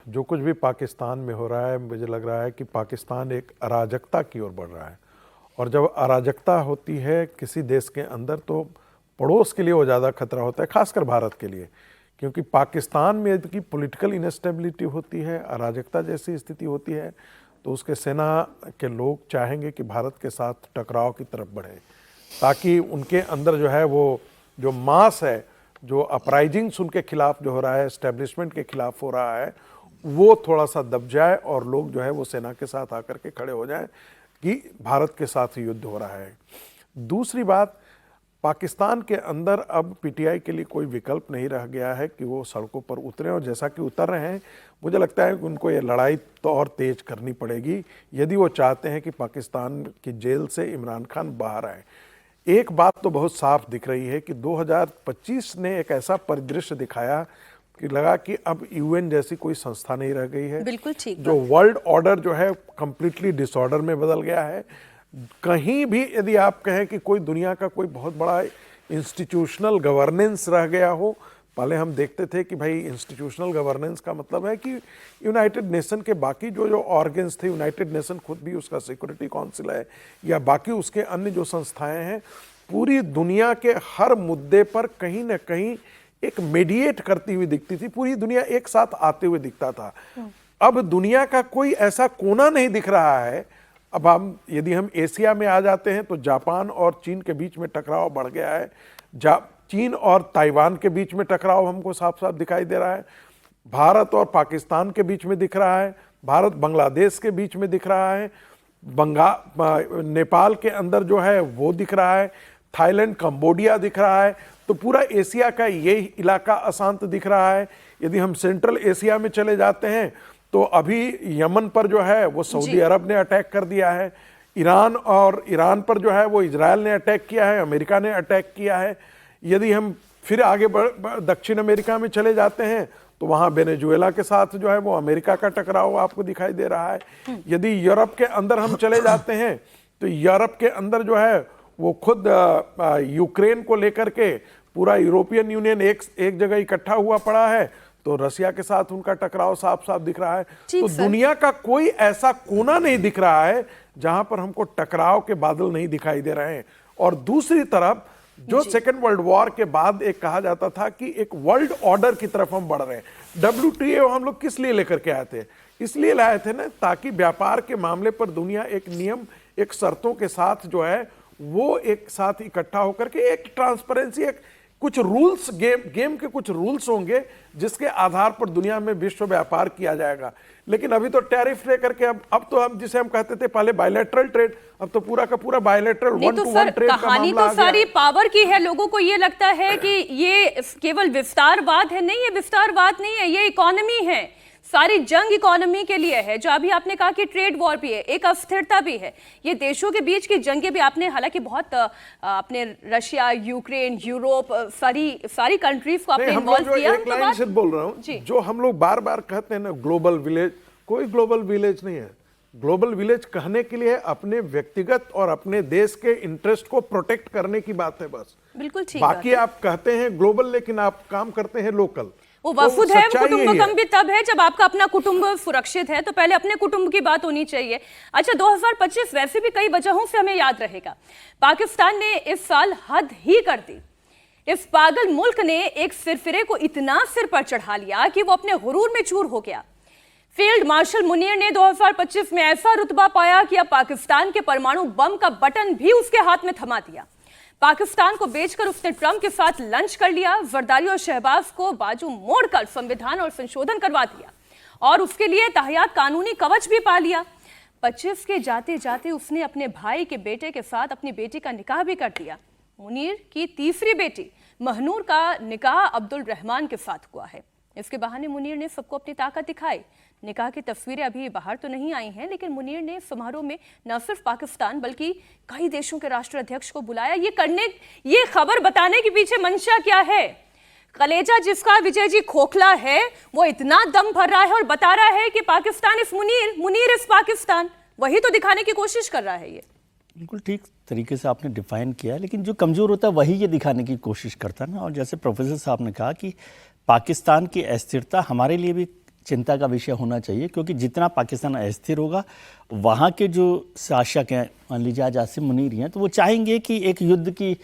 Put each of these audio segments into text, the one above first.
जो कुछ भी पाकिस्तान में हो रहा है, मुझे लग रहा है कि पाकिस्तान एक अराजकता की ओर बढ़ रहा है। और जब अराजकता होती है किसी देश के अंदर तो पड़ोस के लिए वो ज़्यादा खतरा होता है, खासकर भारत के लिए, क्योंकि पाकिस्तान में यदि पॉलिटिकल इनस्टेबिलिटी होती है, अराजकता जैसी स्थिति होती है, तो उसके सेना के लोग चाहेंगे कि भारत के साथ टकराव की तरफ बढ़े, ताकि उनके अंदर जो है वो जो मास है, जो अपराइजिंग्स उनके खिलाफ जो हो रहा है, एस्टेब्लिशमेंट के खिलाफ हो रहा है, वो थोड़ा सा दब जाए और लोग जो है वो सेना के साथ आकर के खड़े हो जाएं कि भारत के साथ युद्ध हो रहा है। दूसरी बात, पाकिस्तान के अंदर अब पीटीआई के लिए कोई विकल्प नहीं रह गया है कि वो सड़कों पर उतरें, और जैसा कि उतर रहे हैं, मुझे लगता है कि उनको ये लड़ाई तो और तेज करनी पड़ेगी यदि वो चाहते हैं कि पाकिस्तान की जेल से इमरान खान बाहर आए। एक बात तो बहुत साफ दिख रही है कि 2025 ने एक ऐसा परिदृश्य दिखाया कि लगा कि अब यूएन जैसी कोई संस्था नहीं रह गई है। बिल्कुल ठीक। जो वर्ल्ड ऑर्डर जो है कंप्लीटली डिसऑर्डर में बदल गया है। कहीं भी यदि आप कहें कि कोई दुनिया का कोई बहुत बड़ा इंस्टीट्यूशनल गवर्नेंस रह गया हो, पहले हम देखते थे कि भाई इंस्टीट्यूशनल गवर्नेंस का मतलब है कि यूनाइटेड नेशन के बाकी जो ऑर्गन्स थे, यूनाइटेड नेशन खुद भी उसका सिक्योरिटी काउंसिल है या बाकी उसके अन्य जो संस्थाएं हैं, पूरी दुनिया के हर मुद्दे पर कहीं ना कहीं एक मीडिएट करती हुई दिखती थी, पूरी दुनिया एक साथ आते हुए दिखता था। अब दुनिया का कोई ऐसा कोना नहीं दिख रहा है। अब यदि हम एशिया में आ जाते हैं तो जापान और चीन के बीच में टकराव बढ़ गया है। चीन और ताइवान के बीच में टकराव हमको साफ साफ दिखाई दे रहा है। भारत और पाकिस्तान के बीच में दिख रहा है, भारत बांग्लादेश के बीच में दिख रहा है, नेपाल के अंदर जो है वो दिख रहा है, थाईलैंड कंबोडिया दिख रहा है। तो पूरा एशिया का ये इलाका अशांत दिख रहा है। यदि हम सेंट्रल एशिया में चले जाते हैं तो अभी यमन पर जो है वो सऊदी अरब ने अटैक कर दिया है, ईरान पर जो है वो इजराइल ने अटैक किया है, अमेरिका ने अटैक किया है। यदि हम फिर आगे दक्षिण अमेरिका में चले जाते हैं तो वहाँ वेनेजुएला के साथ जो है वो अमेरिका का टकराव आपको दिखाई दे रहा है। यदि यूरोप के अंदर हम चले जाते हैं तो यूरोप के अंदर जो है वो खुद यूक्रेन को लेकर के पूरा यूरोपियन यूनियन एक जगह इकट्ठा हुआ पड़ा है, तो रसिया के साथ उनका टकराव साफ साफ दिख रहा है। तो दुनिया का कोई ऐसा कोना नहीं दिख रहा है जहां पर हमको टकराव के बादल नहीं दिखाई दे रहे हैं। और दूसरी तरफ जो सेकेंड वर्ल्ड वॉर के बाद एक कहा जाता था कि एक वर्ल्ड ऑर्डर की तरफ हम बढ़ रहे हैं। WTO हम लोग किस लिए लेकर के आए थे? इसलिए लाए थे ना, ताकि व्यापार के मामले पर दुनिया एक नियम, एक शर्तों के साथ जो है वो एक साथ इकट्ठा होकर के एक ट्रांसपेरेंसी, एक कुछ रूल्स, गेम के कुछ रूल्स होंगे जिसके आधार पर दुनिया में विश्व व्यापार किया जाएगा। लेकिन अभी तो टैरिफ लेकर के अब तो हम जिसे हम कहते थे पहले बायलैटरल ट्रेड, अब तो पूरा का पूरा bilateral one two one trade का कहानी तो सारी पावर की है। लोगों को ये लगता है कि ये केवल विस्तारवाद है। नहीं, ये विस्तारवाद नहीं है, ये इकोनॉमी है। सारी जंग इकोनॉमी के लिए है। जो अभी आपने कहा कि ट्रेड वॉर भी है, एक अस्थिरता भी है, ये देशों के बीच की जंगें भी। आपने हालांकि बहुत आपने रशिया, यूक्रेन, यूरोप, सारी कंट्रीज को आपने इन्वॉल्व किया। एक लाइन से बोल रहा हूं, जो हम लोग बार बार कहते हैं ना ग्लोबल विलेज, कोई ग्लोबल विलेज नहीं है। ग्लोबल विलेज कहने के लिए अपने व्यक्तिगत और अपने देश के इंटरेस्ट को प्रोटेक्ट करने की बात है बस। बिल्कुल ठीक। बाकी आप कहते हैं ग्लोबल लेकिन आप काम करते हैं लोकल। वो वफुद है, वो कुटुंबकम भी तब है जब आपका अपना कुटुंब सुरक्षित है। तो पहले अपने कुटुंब की बात होनी चाहिए। अच्छा, 2025 वैसे भी कई वजहों से हमें याद रहेगा। पाकिस्तान ने इस साल हद ही कर दी। इस पागल मुल्क ने एक सिरफिरे को इतना सिर पर चढ़ा लिया कि वो अपने गुरूर में चूर हो गया। फील्ड मार्शल मुनीर ने 2025 में ऐसा रुतबा पाया कि अब पाकिस्तान के परमाणु बम का बटन भी उसके हाथ में थमा दिया। पाकिस्तान को बेचकर उसने ट्रंप के साथ लंच कर लिया। जरदारी और शहबाज को बाजू मोड़कर संविधान और संशोधन करवा दिया और उसके लिए तहयात कानूनी कवच भी पा लिया। 25 के जाते जाते उसने अपने भाई के बेटे के साथ अपनी बेटी का निकाह भी कर दिया। मुनीर की तीसरी बेटी महनूर का निकाह अब्दुल रहमान के साथ हुआ है। इसके बहाने मुनीर ने सबको अपनी ताकत दिखाई। निकाह की तस्वीरें अभी बाहर तो नहीं आई हैं, लेकिन मुनीर ने समारोह में न सिर्फ पाकिस्तान बल्कि कई देशों के राष्ट्राध्यक्ष को बुलाया। ये खबर बताने के पीछे मंशा क्या है? कलेजा जिसका विजय जी खोखला है, वो इतना दम भर रहा है और बता रहा है कि पाकिस्तान इस मुनीर इस पाकिस्तान, वही तो दिखाने की कोशिश कर रहा है। ये बिल्कुल ठीक तरीके से आपने डिफाइन किया, लेकिन जो कमज़ोर होता है वही ये दिखाने की कोशिश करता है ना। और जैसे प्रोफेसर साहब ने कहा कि पाकिस्तान की अस्थिरता हमारे लिए भी चिंता का विषय होना चाहिए, क्योंकि जितना पाकिस्तान अस्थिर होगा, वहाँ के जो शासक हैं, मान लीजिए आज आसिम मुनीर हैं, तो वो चाहेंगे कि एक युद्ध की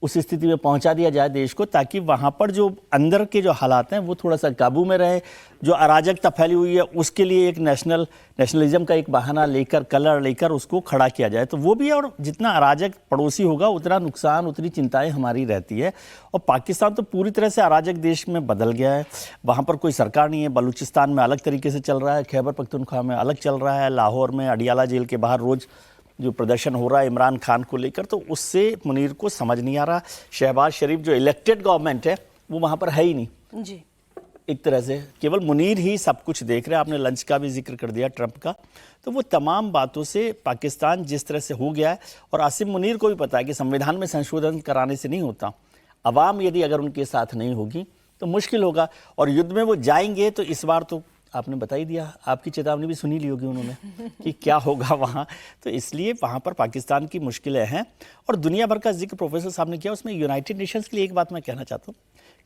उस स्थिति में पहुंचा दिया जाए देश को, ताकि वहाँ पर जो अंदर के जो हालात हैं वो थोड़ा सा काबू में रहे। जो अराजकता फैली हुई है उसके लिए एक नेशनलिज्म का एक बहाना लेकर, कलर लेकर उसको खड़ा किया जाए, तो वो भी है। और जितना अराजक पड़ोसी होगा उतना नुकसान, उतनी चिंताएं हमारी रहती है। और पाकिस्तान तो पूरी तरह से अराजक देश में बदल गया है। वहाँ पर कोई सरकार नहीं है। बलूचिस्तान में अलग तरीके से चल रहा है, खैबर पख्तूनख्वा में अलग चल रहा है, लाहौर में अडियाला जेल के बाहर रोज़ जो प्रदर्शन हो रहा है इमरान खान को लेकर, तो उससे मुनीर को समझ नहीं आ रहा। शहबाज शरीफ जो इलेक्टेड गवर्नमेंट है वो वहाँ पर है ही नहीं जी। एक तरह से केवल मुनीर ही सब कुछ देख रहे हैं। आपने लंच का भी जिक्र कर दिया, ट्रंप का, तो वो तमाम बातों से पाकिस्तान जिस तरह से हो गया है, और आसिम मुनीर को भी पता है कि संविधान में संशोधन कराने से नहीं होता। अवाम यदि अगर उनके साथ नहीं होगी तो मुश्किल होगा, और युद्ध में वो जाएंगे तो इस बार तो आपने बता ही दिया, आपकी चेतावनी भी सुनी ली होगी उन्होंने कि क्या होगा वहाँ। तो इसलिए वहाँ पर पाकिस्तान की मुश्किलें हैं। और दुनिया भर का जिक्र प्रोफेसर साहब ने किया, उसमें यूनाइटेड नेशंस के लिए एक बात मैं कहना चाहता हूँ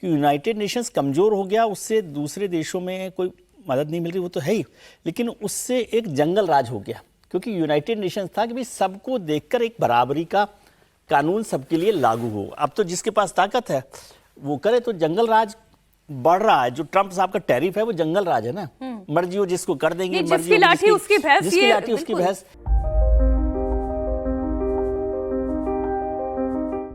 कि यूनाइटेड नेशंस कमज़ोर हो गया, उससे दूसरे देशों में कोई मदद नहीं मिल रही, वो तो है ही, लेकिन उससे एक जंगल राज हो गया। क्योंकि यूनाइटेड नेशंस था कि भाई सबको देखकर एक बराबरी का कानून सबके लिए लागू हो। अब तो जिसके पास ताकत है वो करे, तो जंगल राज बढ़ रहा है। जो ट्रंप साहब का टैरिफ है वो जंगल राज है ना, मर्जी हो जिसको कर देंगे, जिसकी लाठी उसकी भैंस, जिसकी लाठी उसकी भैंस।